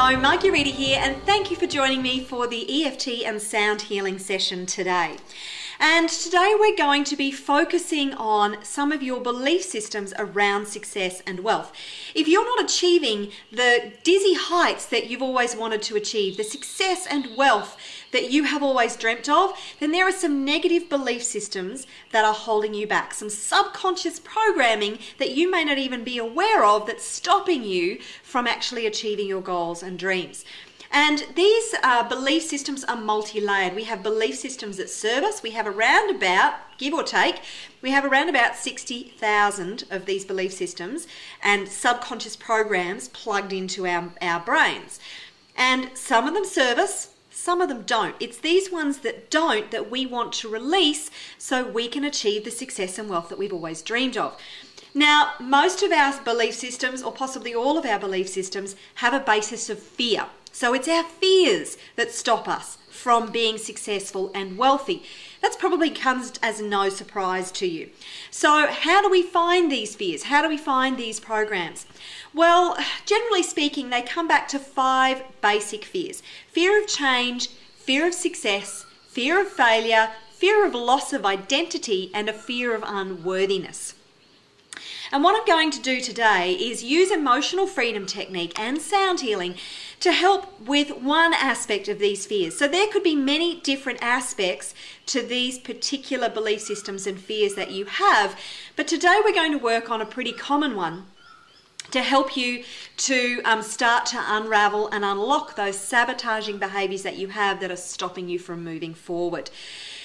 Hello, Marguerita here, and thank you for joining me for the EFT and sound healing session today. And today we're going to be focusing on some of your belief systems around success and wealth. If you're not achieving the dizzy heights that you've always wanted to achieve, the success and wealth that you have always dreamt of, then there are some negative belief systems that are holding you back, some subconscious programming that you may not even be aware of that's stopping you from actually achieving your goals and dreams. And these belief systems are multi-layered. We have belief systems that serve us. We have around about, give or take, we have around about 60,000 of these belief systems and subconscious programs plugged into our brains. And some of them serve us, some of them don't. It's these ones that don't that we want to release so we can achieve the success and wealth that we've always dreamed of. Now, most of our belief systems, or possibly all of our belief systems, have a basis of fear. So it's our fears that stop us from being successful and wealthy. That's probably comes as no surprise to you. So how do we find these fears? How do we find these programs? Well, generally speaking, they come back to 5 basic fears. Fear of change, fear of success, fear of failure, fear of loss of identity, and a fear of unworthiness. And what I'm going to do today is use emotional freedom technique and sound healing to help with one aspect of these fears. So there could be many different aspects to these particular belief systems and fears that you have, but today we're going to work on a pretty common one to help you to start to unravel and unlock those sabotaging behaviors that you have that are stopping you from moving forward.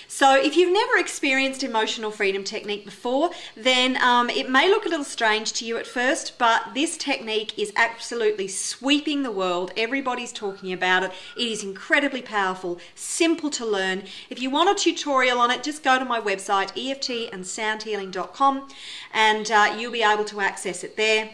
So if you've never experienced emotional freedom technique before, then it may look a little strange to you at first, but this technique is absolutely sweeping the world. Everybody's talking about it. It is incredibly powerful, simple to learn. If you want a tutorial on it, just go to my website, EFTandsoundhealing.com, and you'll be able to access it there.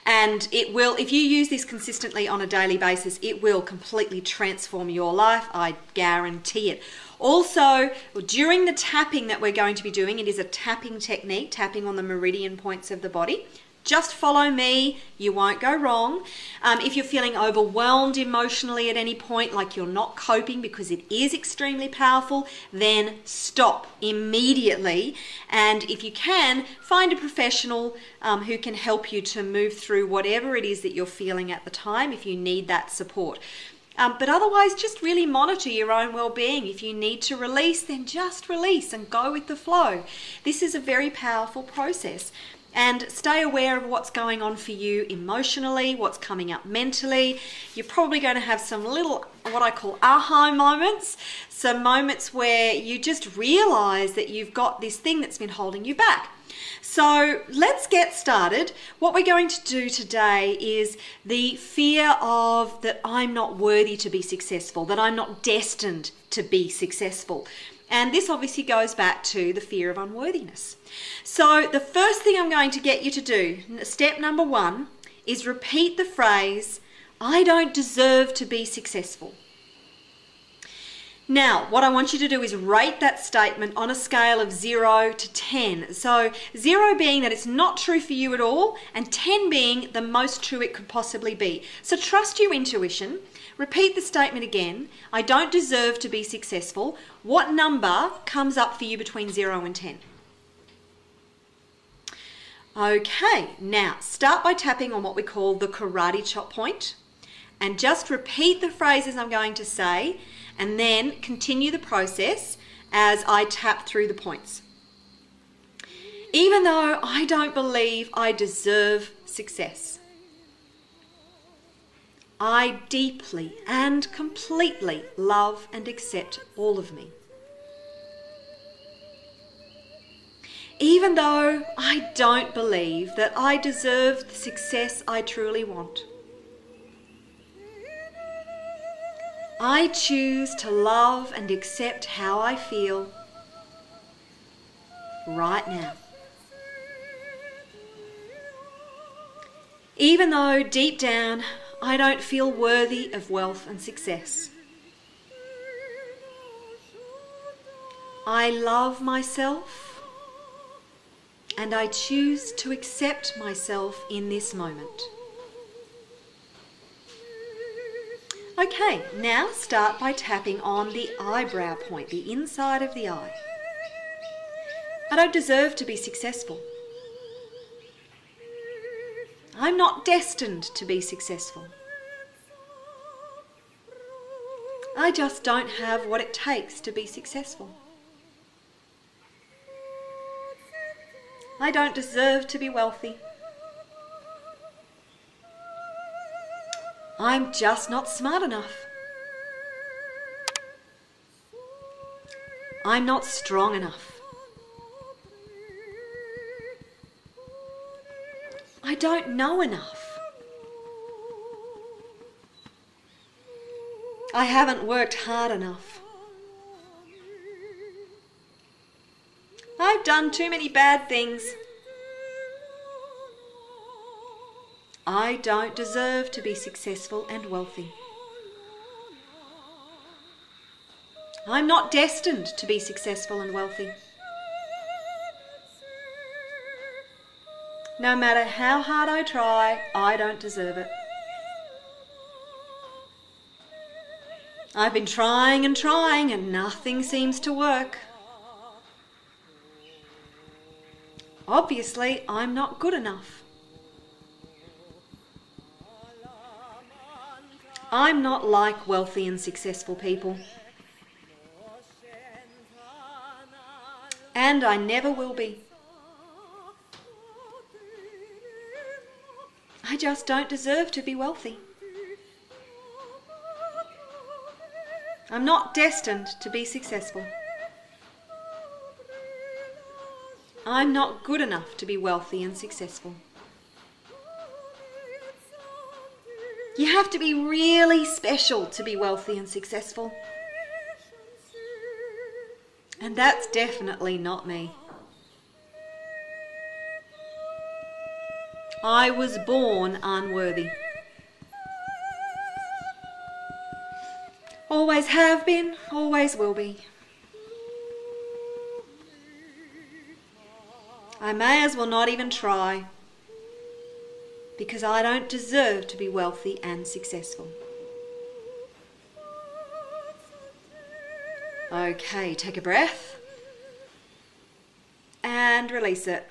And it will, if you use this consistently on a daily basis, it will completely transform your life. I guarantee it. Also, during the tapping that we're going to be doing, it is a tapping technique, tapping on the meridian points of the body. Just follow me, you won't go wrong. If you're feeling overwhelmed emotionally at any point, like you're not coping because it is extremely powerful, then stop immediately. And if you can, find a professional who can help you to move through whatever it is that you're feeling at the time if you need that support. But otherwise, just really monitor your own well-being. If you need to release, then just release and go with the flow. This is a very powerful process. And stay aware of what's going on for you emotionally, what's coming up mentally. You're probably going to have some little, what I call aha moments, some moments where you just realize that you've got this thing that's been holding you back. So let's get started. What we're going to do today is the fear of that I'm not worthy to be successful, that I'm not destined to be successful. And this obviously goes back to the fear of unworthiness. So the first thing I'm going to get you to do, step number 1, is repeat the phrase, I don't deserve to be successful. Now, what I want you to do is rate that statement on a scale of 0 to 10. So 0 being that it's not true for you at all, and 10 being the most true it could possibly be. So trust your intuition. Repeat the statement again. I don't deserve to be successful. What number comes up for you between 0 and 10? Okay, now start by tapping on what we call the karate chop point, and just repeat the phrases I'm going to say, and then continue the process as I tap through the points. Even though I don't believe I deserve success, I deeply and completely love and accept all of me. Even though I don't believe that I deserve the success I truly want, I choose to love and accept how I feel right now. Even though deep down I don't feel worthy of wealth and success, I love myself and I choose to accept myself in this moment. Okay, now start by tapping on the eyebrow point, the inside of the eye. I don't deserve to be successful. I'm not destined to be successful. I just don't have what it takes to be successful. I don't deserve to be wealthy. I'm just not smart enough. I'm not strong enough. I don't know enough. I haven't worked hard enough. I've done too many bad things. I don't deserve to be successful and wealthy. I'm not destined to be successful and wealthy. No matter how hard I try, I don't deserve it. I've been trying and nothing seems to work. Obviously, I'm not good enough. I'm not like wealthy and successful people. And I never will be. I just don't deserve to be wealthy. I'm not destined to be successful. I'm not good enough to be wealthy and successful. You have to be really special to be wealthy and successful. And that's definitely not me. I was born unworthy. Always have been, always will be. I may as well not even try, because I don't deserve to be wealthy and successful. Okay, take a breath and release it.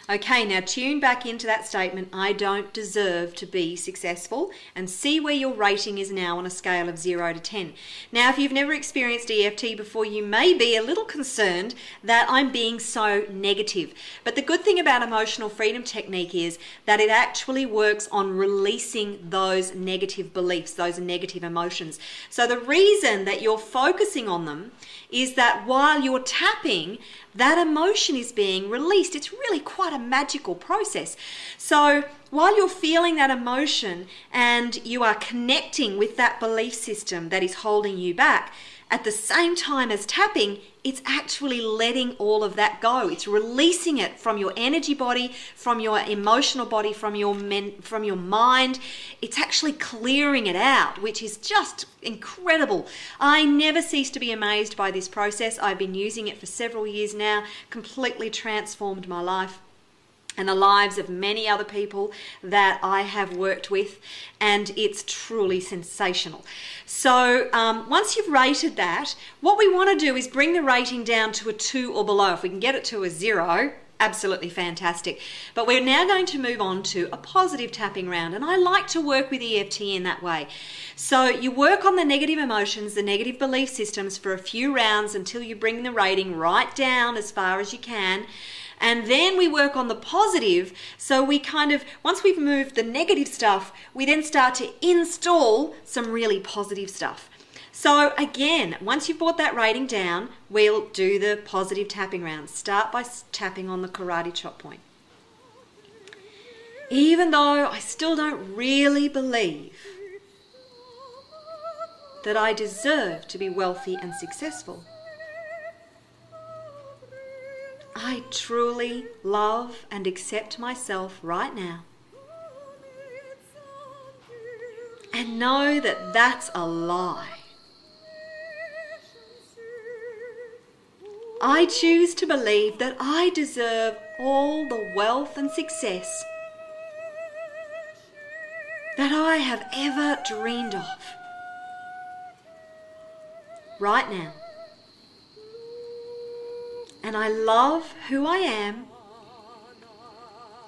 Okay, now tune back into that statement, I don't deserve to be successful, and see where your rating is now on a scale of 0 to 10. Now, if you've never experienced EFT before, you may be a little concerned that I'm being so negative. But the good thing about emotional freedom technique is that it actually works on releasing those negative beliefs, those negative emotions. So the reason that you're focusing on them is that while you're tapping, that emotion is being released. It's really quite a magical process. So while you're feeling that emotion and you are connecting with that belief system that is holding you back, at the same time as tapping, it's actually letting all of that go. It's releasing it from your energy body, from your emotional body, from your mind. It's actually clearing it out, which is just incredible. I never cease to be amazed by this process. I've been using it for several years now, completely transformed my life and the lives of many other people that I have worked with, and it's truly sensational. So once you've rated that, what we want to do is bring the rating down to a 2 or below. If we can get it to a 0, absolutely fantastic. But we're now going to move on to a positive tapping round, and I like to work with EFT in that way. So you work on the negative emotions, the negative belief systems for a few rounds until you bring the rating right down as far as you can. And then we work on the positive, so we kind of, once we've moved the negative stuff, we then start to install some really positive stuff. So again, once you've brought that rating down, we'll do the positive tapping round. Start by tapping on the karate chop point. Even though I still don't really believe that I deserve to be wealthy and successful, I truly love and accept myself right now and know that that's a lie. I choose to believe that I deserve all the wealth and success that I have ever dreamed of. Right now. And I love who I am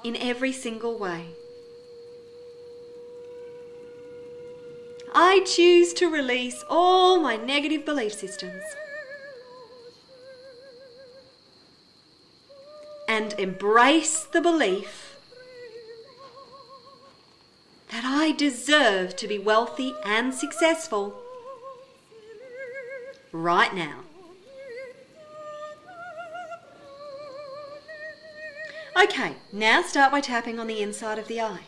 in every single way. I choose to release all my negative belief systems and embrace the belief that I deserve to be wealthy and successful right now. Okay, now start by tapping on the inside of the eye.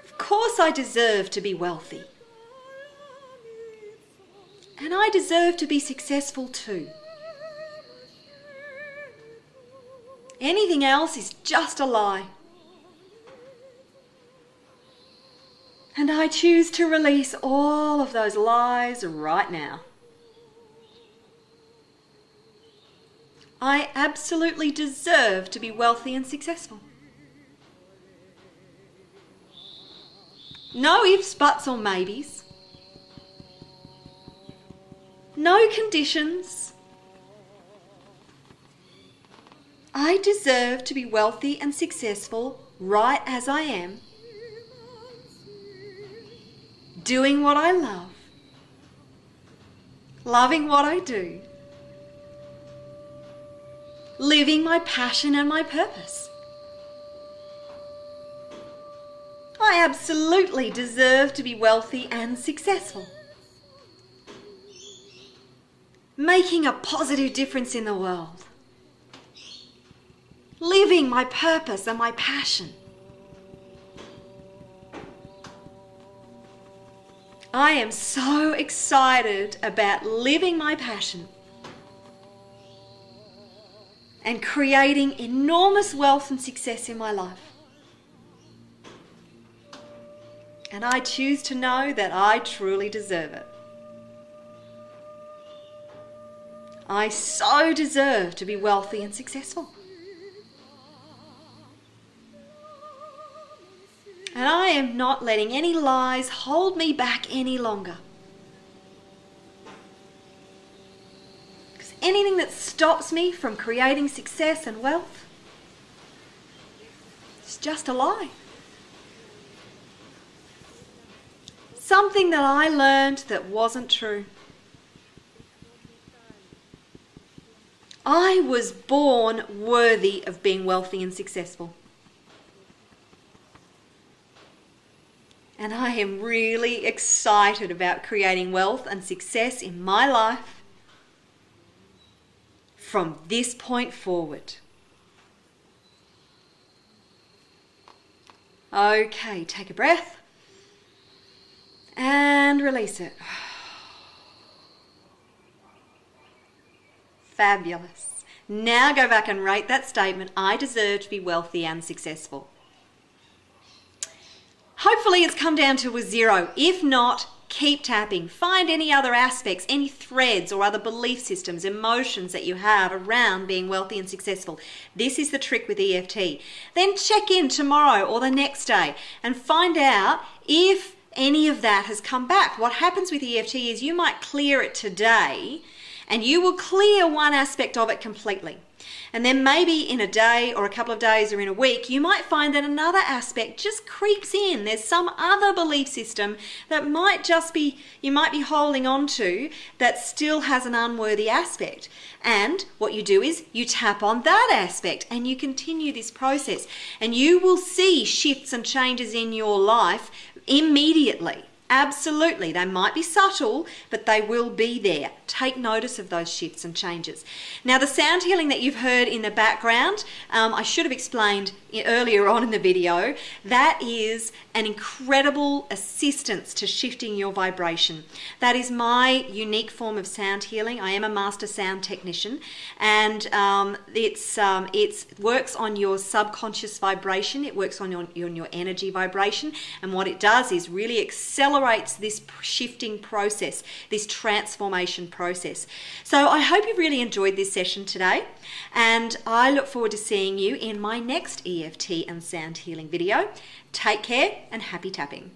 Of course I deserve to be wealthy. And I deserve to be successful too. Anything else is just a lie. And I choose to release all of those lies right now. I absolutely deserve to be wealthy and successful. No ifs, buts or maybes. No conditions. I deserve to be wealthy and successful right as I am. Doing what I love. Loving what I do. Living my passion and my purpose. I absolutely deserve to be wealthy and successful. Making a positive difference in the world. Living my purpose and my passion. I am so excited about living my passion and creating enormous wealth and success in my life. And I choose to know that I truly deserve it. I so deserve to be wealthy and successful. And I am not letting any lies hold me back any longer. Anything that stops me from creating success and wealth is just a lie. Something that I learned that wasn't true. I was born worthy of being wealthy and successful. And I am really excited about creating wealth and success in my life from this point forward. Okay, take a breath and release it. Fabulous. Now go back and rate that statement, I deserve to be wealthy and successful. Hopefully it's come down to a 0. If not, keep tapping. Find any other aspects, any threads or other belief systems, emotions that you have around being wealthy and successful. This is the trick with EFT. Then check in tomorrow or the next day and find out if any of that has come back. What happens with EFT is you might clear it today and you will clear one aspect of it completely. And then maybe in a day or a couple of days or in a week, you might find that another aspect just creeps in. There's some other belief system that you might be holding on to that still has an unworthy aspect. And what you do is you tap on that aspect and you continue this process. And you will see shifts and changes in your life immediately. Absolutely. They might be subtle, but they will be there. Take notice of those shifts and changes. Now, the sound healing that you've heard in the background, I should have explained earlier on in the video, that is an incredible assistance to shifting your vibration. That is my unique form of sound healing. I am a master sound technician, and it works on your subconscious vibration. It works on your energy vibration, and what it does is really accelerate accelerates this shifting process, this transformation process. So I hope you've really enjoyed this session today, and I look forward to seeing you in my next EFT and sound healing video. Take care and happy tapping.